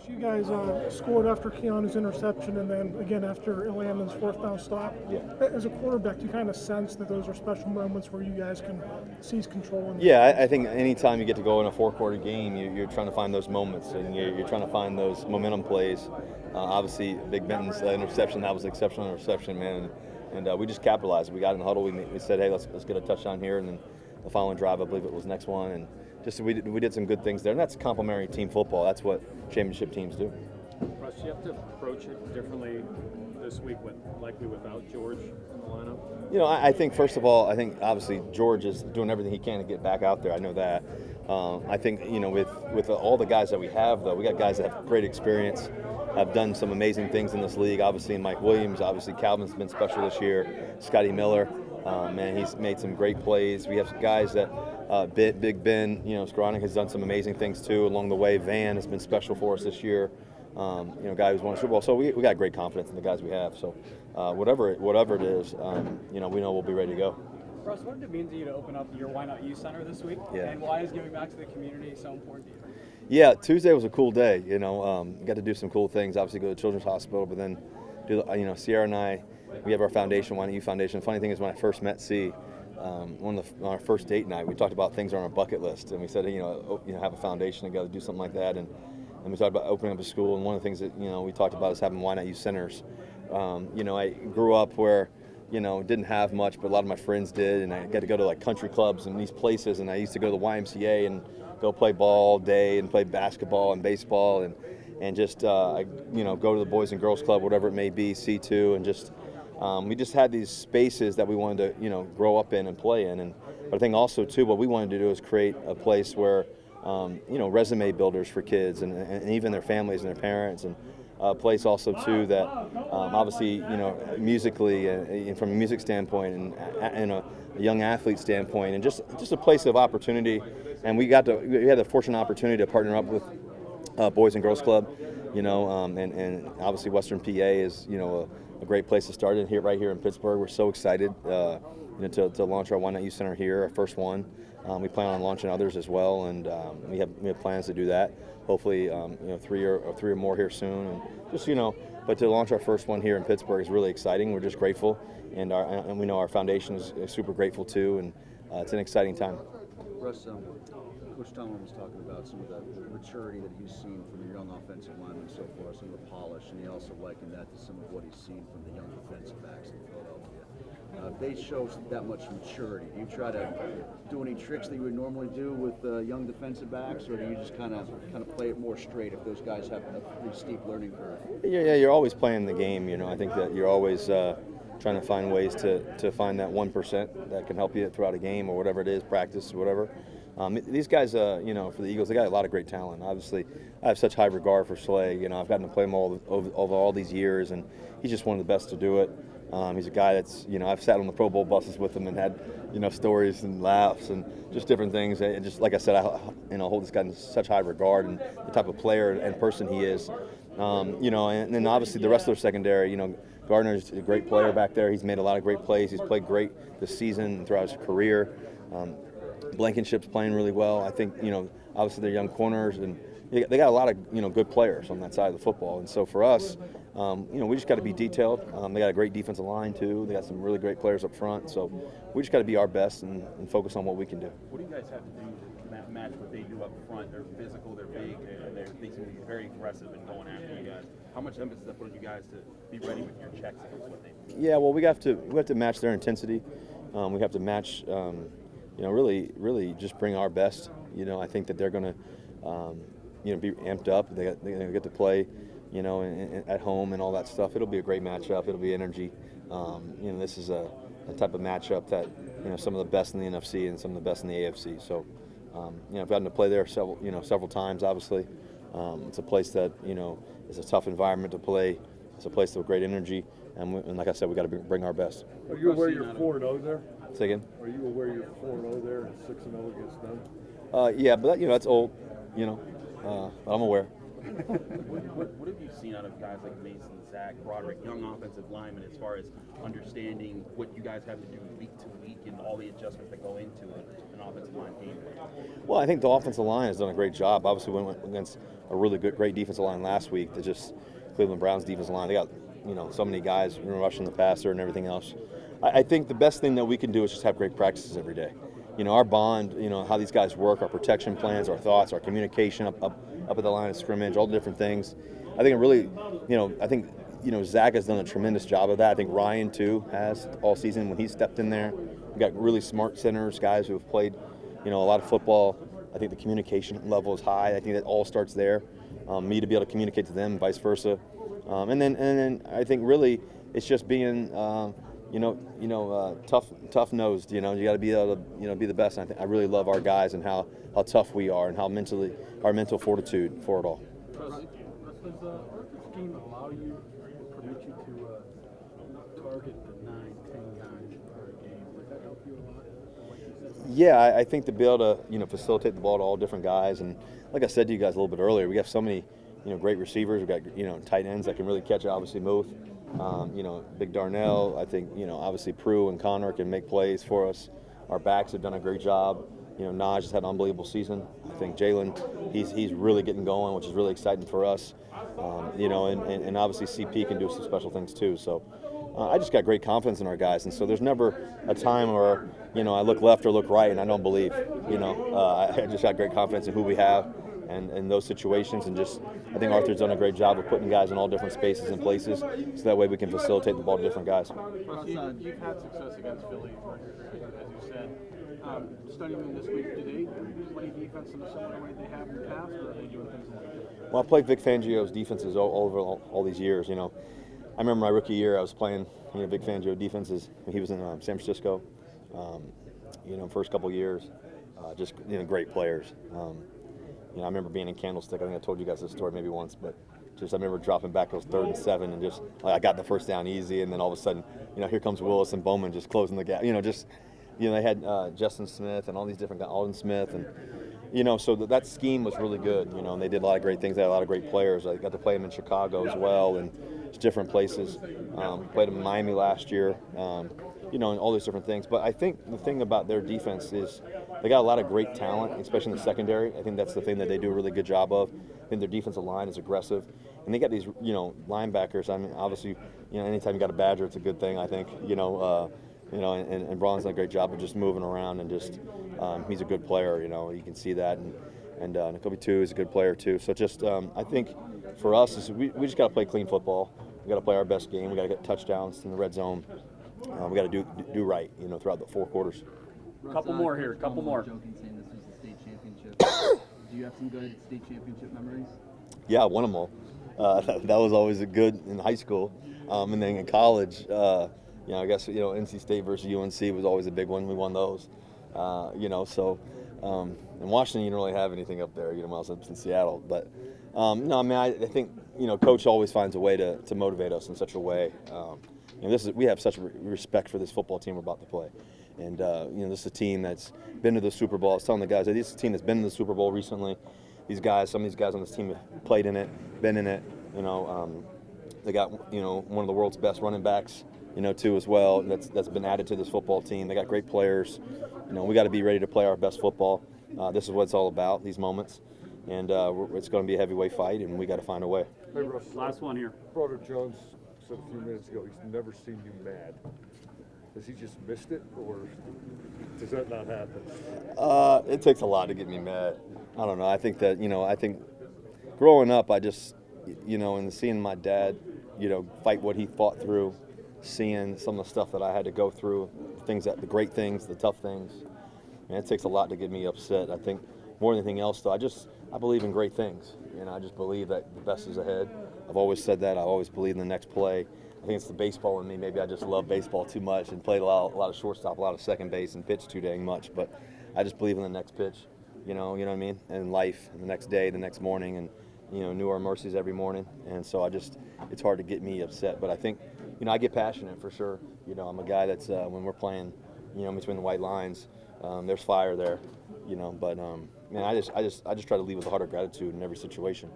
Russ, you guys scored after Keanu's interception and then again after Landon's fourth down stop. Yeah. As a quarterback, do you kind of sense that those are special moments where you guys can seize control? Yeah, I think anytime you get to go in a four-quarter game, you're trying to find those moments, and you're trying to find ththose momentum plays. Obviously, Big Benton's interception, that was an exceptional interception, man, and we just capitalized. We got in the huddle, we said, hey, let's get a touchdown here, and then the following drive, I believe it was next one, and just we did some good things there, and that's complementary team football. That's what championship teams do. Russ, you have to approach it differently this week, likely without George in the lineup? You know, I think first of all, I think obviously George is doing everything he can to get back out there. I know that. I think with all the guys that we have, though, we got guys that have great experience, have done some amazing things in this league. Obviously, Mike Williams. Obviously, Calvin's been special this year. Scotty Miller, man, he's made some great plays. We have some guys that. Big Ben, Skoranek has done some amazing things too along the way. Van has been special for us this year. Guy who's won a Super Bowl. So we got great confidence in the guys we have. So whatever it is, we know we'll be ready to go. Russ, what did it mean to you to open up your Why Not You Center this week? Yeah. And why is giving back to the community so important to you? Yeah, Tuesday was a cool day. Got to do some cool things. Obviously, go to Children's Hospital, but then Sierra and I, we have our foundation, Why Not You Foundation. Funny thing is, when I first met C. On our first date night, we talked about things on our bucket list, and we said, have a foundation together, do something like that, and we talked about opening up a school. And one of the things that we talked about is having Why Not You centers. I grew up where didn't have much, but a lot of my friends did, and I got to go to like country clubs and these places, and I used to go to the YMCA and go play ball all day and play basketball and baseball and just go to the Boys and Girls Club, whatever it may be, C2, and just. We just had these spaces that we wanted to, grow up in and play in. But I think also, too, what we wanted to do is create a place where, resume builders for kids and even their families and their parents, and a place also, too, that obviously, musically and from a music standpoint and a young athlete standpoint, and just a place of opportunity. And we had the fortunate opportunity to partner up with Boys and Girls Club, and obviously Western PA is, a great place to start it right here in Pittsburgh. We're so excited to launch our Why Not You Center here, our first one. We plan on launching others as well, and we have plans to do that. Hopefully, three or more here soon, and just but to launch our first one here in Pittsburgh is really exciting. We're just grateful, and we know our foundation is super grateful too, and it's an exciting time. Russ, Coach Tomlin was talking about some of the maturity that he's seen from the young offensive linemen so far, some of the polish, and he also likened that to some of what he's seen from the young defensive backs in Philadelphia. They show that much maturity. Do you try to do any tricks that you would normally do with young defensive backs, or do you just kind of play it more straight if those guys have a pretty steep learning curve? Yeah, you're always playing the game. I think that you're always trying to find ways to find that 1% that can help you throughout a game or whatever it is, practice or whatever. These guys, for the Eagles, they got a lot of great talent. Obviously, I have such high regard for Slay. I've gotten to play him over all these years, and he's just one of the best to do it. He's a guy that's, I've sat on the Pro Bowl buses with him and had, stories and laughs and just different things. And just like I said, I hold this guy in such high regard and the type of player and person he is. And then obviously the rest of their secondary, Gardner's a great player back there. He's made a lot of great plays. He's played great this season and throughout his career. Blankenship's playing really well. I think, obviously they're young corners, and they got a lot of, good players on that side of the football. And so for us, we just got to be detailed. They got a great defensive line, too. They got some really great players up front. So we just got to be our best and focus on what we can do. What do you guys have to do to match what they do up front? They're physical, they're big, and they seem to be very aggressive and going after you guys. How much emphasis does that put on you guys to be ready with your checks against what they do? Yeah, well, we have to match their intensity. We have to match really just bring our best. I think that they're going to, be amped up. They get to play, at home and all that stuff. It'll be a great matchup. It'll be energy. This is a type of matchup that, some of the best in the NFC and some of the best in the AFC. So, I've gotten to play there several times, obviously. It's a place that, is a tough environment to play. It's a place with great energy. And like I said, we got to bring our best. Are you aware you're 4-0 there? Say again? Are you aware you're 4-0 there and 6-0 against them? Yeah, but that's old, but I'm aware. What have you seen out of guys like Mason, Zach, Broderick, young offensive linemen, as far as understanding what you guys have to do week to week and all the adjustments that go into an offensive line game? Well, I think the offensive line has done a great job. Obviously, we went against a really great defensive line last week. That just Cleveland Browns defensive line. They got so many guys rushing the passer and everything else. I think the best thing that we can do is just have great practices every day. Our bond, how these guys work, our protection plans, our thoughts, our communication up at the line of scrimmage, all the different things. I think it really, Zach has done a tremendous job of that. I think Ryan too has all season when he stepped in there. We got really smart centers, guys who have played, a lot of football. I think the communication level is high. I think that all starts there. Me to be able to communicate to them, vice versa, and then I think really it's just being, tough nosed. You got to be able to, be the best. And I really love our guys and how tough we are and how our mental fortitude for it all. Does Arthur's scheme allow you, permit you to target the 9, 10 guys per game? Does that help you a lot? Yeah, I think to be able to facilitate the ball to all different guys, and like I said to you guys a little bit earlier, we have so many great receivers. We got tight ends that can really catch. Obviously, Muth, Big Darnell. I think obviously Prue and Connor can make plays for us. Our backs have done a great job. Naj has had an unbelievable season. I think Jalen, he's really getting going, which is really exciting for us. And obviously CP can do some special things too. So I just got great confidence in our guys, and so there's never a time where I look left or look right and I don't believe. I just got great confidence in who we have and in those situations, and just I think Arthur's done a great job of putting guys in all different spaces and places, so that way we can facilitate the ball to different guys. You've had success against Philly, as you said. Studying them this week, do they play defense in a similar way they have in the past, or are they doing things a little different? Well, I played Vic Fangio's defenses over all these years. I remember my rookie year, I was playing Vic Fangio defenses. He was in San Francisco. First couple years, just great players. I remember being in Candlestick. I think I told you guys this story maybe once, but I remember dropping back those 3rd and 7, and just I got the first down easy, and then all of a sudden, here comes Willis and Bowman just closing the gap. They had Justin Smith and all these different guys, Alden Smith, and so that scheme was really good. And they did a lot of great things. They had a lot of great players. I got to play them in Chicago as well, and just different places. Played them in Miami last year. And all these different things. But I think the thing about their defense is they got a lot of great talent, especially in the secondary. I think that's the thing that they do a really good job of. I think their defensive line is aggressive, and they got these, linebackers. I mean, obviously, anytime you got a Badger, it's a good thing. I think, and Braun's done a great job of just moving around, and just he's a good player. You can see that, and Nakobe too is a good player too. So just I think for us is we just got to play clean football. We got to play our best game. We got to get touchdowns in the red zone. We got to do right, throughout the 4 quarters. Couple more here, couple more. Joking, saying this was the state championship. Do you have some good state championship memories? Yeah, I won them all. That was always a good in high school, and then in college, I guess NC State versus UNC was always a big one. We won those, So in Washington, you don't really have anything up there. I was up in Seattle, but no, I mean, I think Coach always finds a way to motivate us in such a way. We have such respect for this football team we're about to play. And, this is a team that's been to the Super Bowl. I was telling the guys, this is a team that's been to the Super Bowl recently. Some of these guys on this team have played in it, been in it. They got, one of the world's best running backs, too, as well. That's been added to this football team. They got great players. We got to be ready to play our best football. This is what it's all about, these moments. And it's going to be a heavyweight fight, and we got to find a way. Hey, Russ. Last one here. Brother Jones said a few minutes ago he's never seen you mad. Has he just missed it, or does that not happen? It takes a lot to get me mad. I don't know. I think that, I think growing up, I just, and seeing my dad, fight what he fought through, seeing some of the stuff that I had to go through, the great things, the tough things, it takes a lot to get me upset. I think more than anything else, though, I believe in great things. I just believe that the best is ahead. I've always said that. I've always believed in the next play. I think it's the baseball in me. Maybe I just love baseball too much and played a lot of shortstop, a lot of second base, and pitched too dang much. But I just believe in the next pitch, you know what I mean? And life, and the next day, the next morning, and, knew our mercies every morning. And so it's hard to get me upset. But I think, I get passionate for sure. I'm a guy that's, when we're playing, between the white lines, there's fire there, But, man, I just try to leave with a heart of gratitude in every situation.